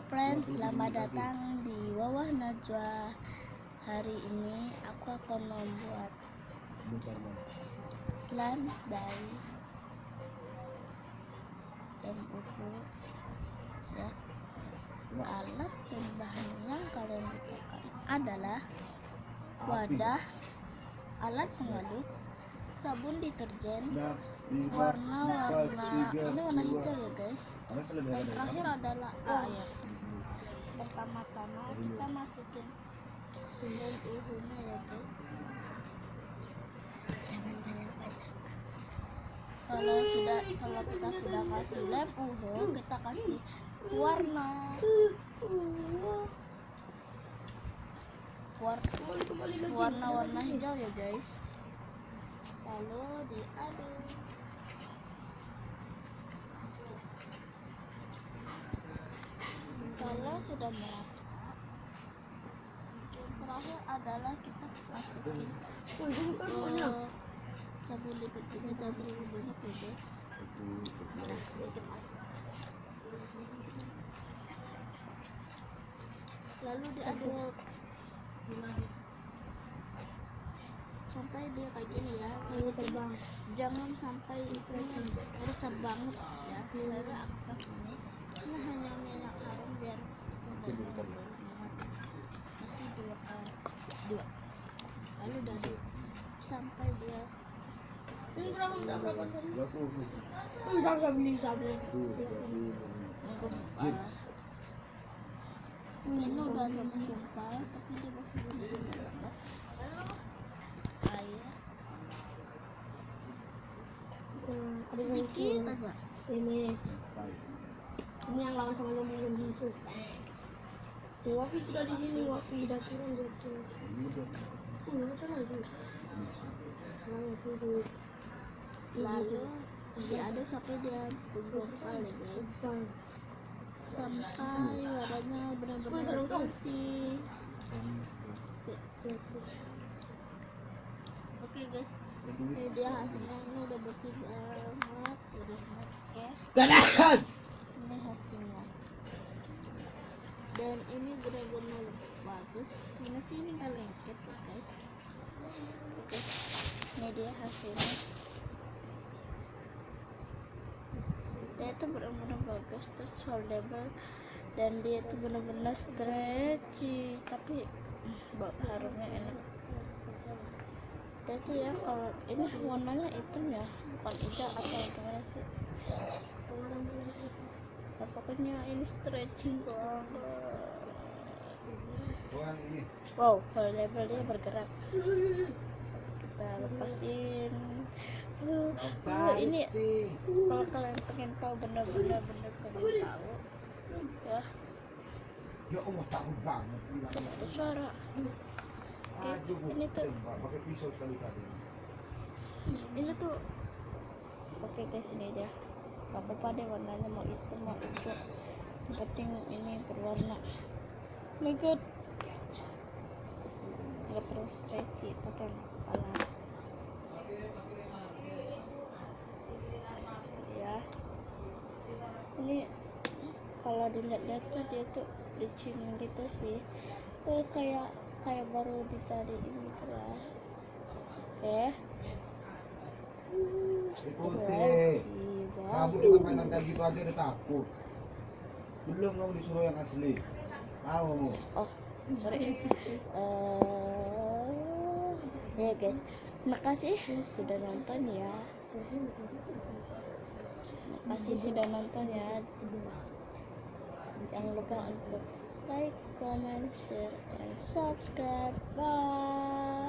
friends, selamat datang di Wawah Najwa. Hari ini aku akan membuat slime dari uhu ya. Alat dan bahan yang kalian butuhkan adalah wadah, alat pengaduk, sabun deterjen, warna hijau ya guys. Dan terakhir adalah air. Pertama-tama kita masukin lem uhunya ya guys. Jangan banyak-banyak. Kalau kita sudah kasih lem uhu, kita kasih warna hijau ya guys. Lalu diaduk. Kalau sudah merata, yang terakhir adalah kita masukin sabun deterjen, jangan terlalu banyak ya guys. Nah, sedikit aja. Lalu diaduk sampai dia kayak gini ya. Jangan sampai itu meresap banget ya. Lalu aku kasih ini hanya minyak harum biar masih dua. Lalu diaduk sampai dia ini berapa ini udah agak menggumpal, tapi dia masih belum air sedikit aja. Ini yang lawan sama lembu itu. Wafi sudah di sini, Wafi udah turun di sini. Sana itu. Lalu diaduk sampai dia menggumpal ya guys. Sampai wadahnya benar-benar bersih. Oke guys, ini dia hasilnya. Ini udah bersih banget, oke. Ini hasilnya. Dan ini benar-benar bagus. Mana sih ini nggak lengket ya guys. Oke, ini dia hasilnya. Dia itu benar-benar bagus, terus holdable, dan dia itu benar-benar stretchy, tapi harumnya enak. Dia itu ya, kalau ini warnanya hitam ya, bukan hijau atau gimana sih. Nah, pokoknya ini stretchy banget. Wow, holdable, dia bergerak. Kita lepasin. Ini kalau kalian pengen tahu benar-benar pengen tahu ya. Ya Allah, takut banget Itu suara. Oke, ini tuh pakai pisau sekali tadi. Ini tuh oke guys, ini dia. Gak apa-apa deh warnanya mau hitam mau hijau, yang penting ini berwarna. Oh my god, nggak terlalu stretchy itu kan ya. Ini kalau dilihat-lihat tuh dia tuh licin gitu sih. Kayak baru dicariin gitu lah. Oke. Kamu dengan mainan kayak gitu aja udah takut. Belum kamu disuruh yang asli. Tahu kamu? Oh, sorry. Ya guys, makasih sudah nonton ya. Makasih sudah nonton ya. Jangan lupa untuk like, comment, share, and subscribe. Bye.